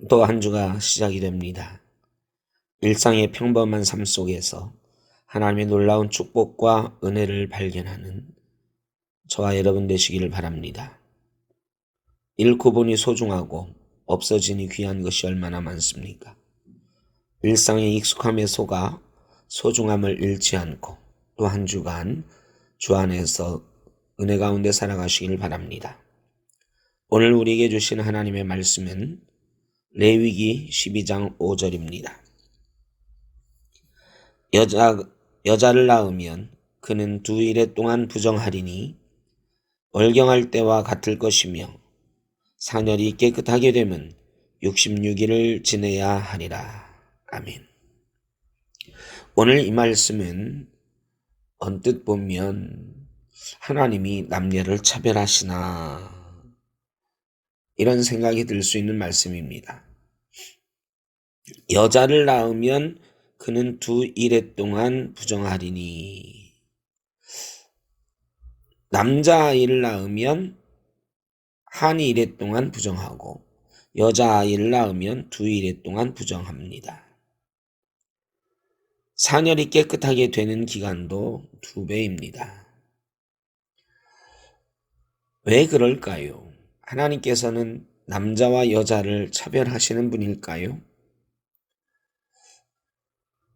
또 한 주가 시작이 됩니다. 일상의 평범한 삶 속에서 하나님의 놀라운 축복과 은혜를 발견하는 저와 여러분 되시기를 바랍니다. 잃고 보니 소중하고 없어지니 귀한 것이 얼마나 많습니까? 일상의 익숙함에 속아 소중함을 잃지 않고 또 한 주간 주 안에서 은혜 가운데 살아가시기를 바랍니다. 오늘 우리에게 주신 하나님의 말씀은 레위기 12장 5절입니다. 여자를 낳으면 그는 2일 동안 부정하리니 월경할 때와 같을 것이며 사년이 깨끗하게 되면 66일을 지내야 하리라. 아멘. 오늘 이 말씀은 언뜻 보면 하나님이 남녀를 차별하시나 이런 생각이 들 수 있는 말씀입니다. 여자를 낳으면 그는 2일 동안 부정하리니 남자아이를 낳으면 한 일해 동안 부정하고 여자아이를 낳으면 2일에 동안 부정합니다. 사년이 깨끗하게 되는 기간도 2배입니다. 왜 그럴까요? 하나님께서는 남자와 여자를 차별하시는 분일까요?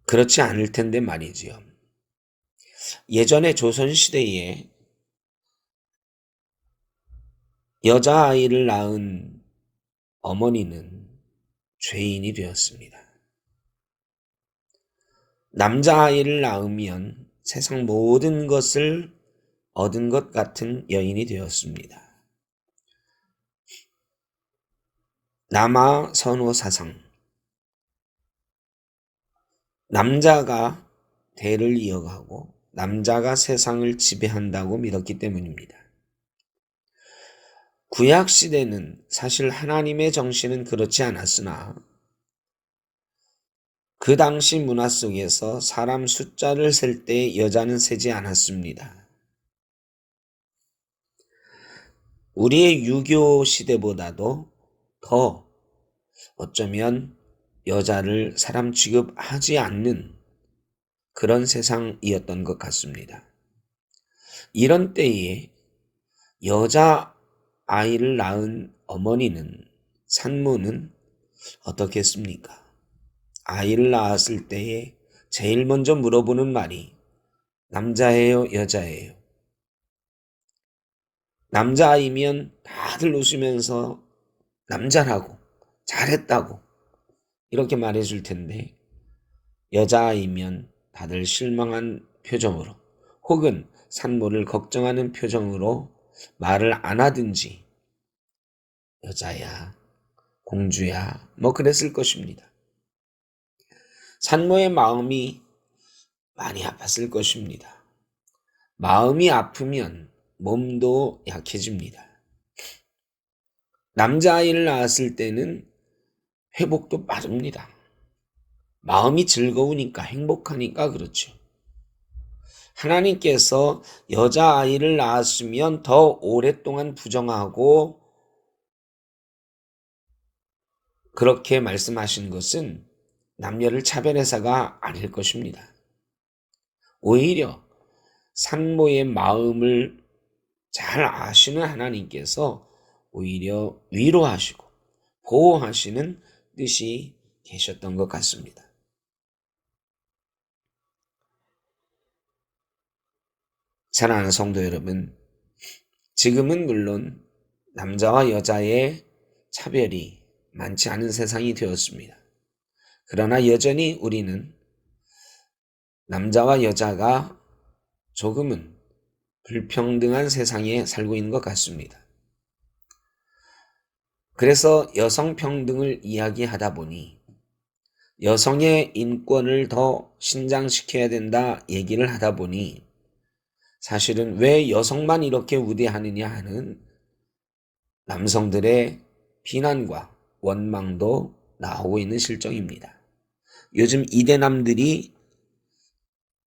그렇지 않을 텐데 말이지요. 예전에 조선시대에 여자아이를 낳은 어머니는 죄인이 되었습니다. 남자아이를 낳으면 세상 모든 것을 얻은 것 같은 여인이 되었습니다. 남아 선호 사상. 남자가 대를 이어가고 남자가 세상을 지배한다고 믿었기 때문입니다. 구약시대는 사실 하나님의 정신은 그렇지 않았으나 그 당시 문화 속에서 사람 숫자를 셀 때 여자는 세지 않았습니다. 우리의 유교 시대보다도 더 어쩌면 여자를 사람 취급하지 않는 그런 세상이었던 것 같습니다. 이런 때에 여자 아이를 낳은 어머니는 산모는 어떻게 했습니까? 아이를 낳았을 때에 제일 먼저 물어보는 말이 남자예요, 여자예요? 남자아이면 다들 웃으면서 남자라고, 잘했다고 이렇게 말해줄 텐데 여자아이면 다들 실망한 표정으로 혹은 산모를 걱정하는 표정으로 말을 안 하든지 여자야, 공주야 뭐 그랬을 것입니다. 산모의 마음이 많이 아팠을 것입니다. 마음이 아프면 몸도 약해집니다. 남자아이를 낳았을 때는 회복도 빠릅니다. 마음이 즐거우니까 행복하니까 그렇죠. 하나님께서 여자아이를 낳았으면 더 오랫동안 부정하고 그렇게 말씀하신 것은 남녀를 차별해서가 아닐 것입니다. 오히려 산모의 마음을 잘 아시는 하나님께서 오히려 위로하시고 보호하시는 뜻이 계셨던 것 같습니다. 사랑하는 성도 여러분, 지금은 물론 남자와 여자의 차별이 많지 않은 세상이 되었습니다. 그러나 여전히 우리는 남자와 여자가 조금은 불평등한 세상에 살고 있는 것 같습니다. 그래서 여성 평등을 이야기하다 보니 여성의 인권을 더 신장시켜야 된다 얘기를 하다 보니 사실은 왜 여성만 이렇게 우대하느냐 하는 남성들의 비난과 원망도 나오고 있는 실정입니다. 요즘 이대남들이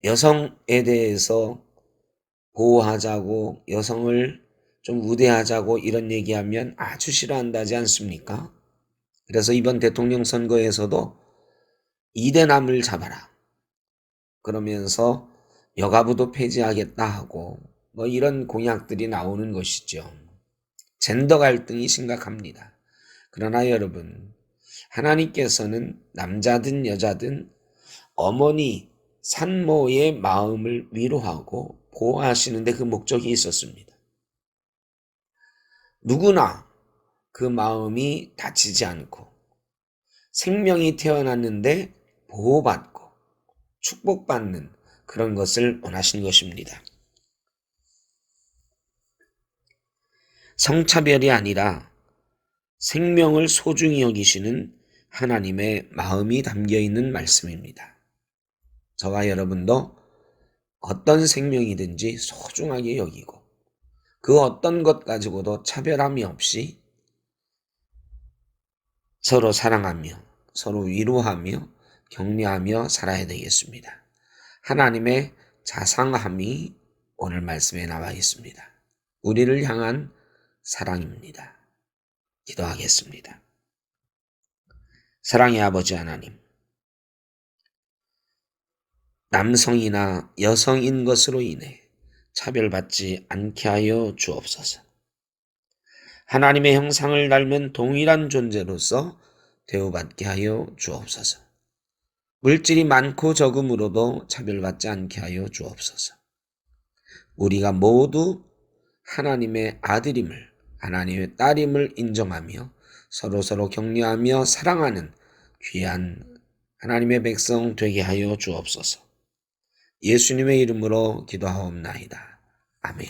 여성에 대해서 보호하자고 여성을 좀 우대하자고 이런 얘기하면 아주 싫어한다지 않습니까? 그래서 이번 대통령 선거에서도 2대 남을 잡아라. 그러면서 여가부도 폐지하겠다 하고 뭐 이런 공약들이 나오는 것이죠. 젠더 갈등이 심각합니다. 그러나 여러분, 하나님께서는 남자든 여자든 어머니, 산모의 마음을 위로하고 보호하시는데 그 목적이 있었습니다. 누구나 그 마음이 다치지 않고 생명이 태어났는데 보호받고 축복받는 그런 것을 원하신 것입니다. 성차별이 아니라 생명을 소중히 여기시는 하나님의 마음이 담겨 있는 말씀입니다. 저와 여러분도 어떤 생명이든지 소중하게 여기고 그 어떤 것 가지고도 차별함이 없이 서로 사랑하며 서로 위로하며 격려하며 살아야 되겠습니다. 하나님의 자상함이 오늘 말씀에 나와 있습니다. 우리를 향한 사랑입니다. 기도하겠습니다. 사랑의 아버지 하나님, 남성이나 여성인 것으로 인해 차별받지 않게 하여 주옵소서. 하나님의 형상을 닮은 동일한 존재로서 대우받게 하여 주옵소서. 물질이 많고 적음으로도 차별받지 않게 하여 주옵소서. 우리가 모두 하나님의 아들임을, 하나님의 딸임을 인정하며 서로서로 격려하며 사랑하는 귀한 하나님의 백성 되게 하여 주옵소서. 예수님의 이름으로 기도하옵나이다. 아멘.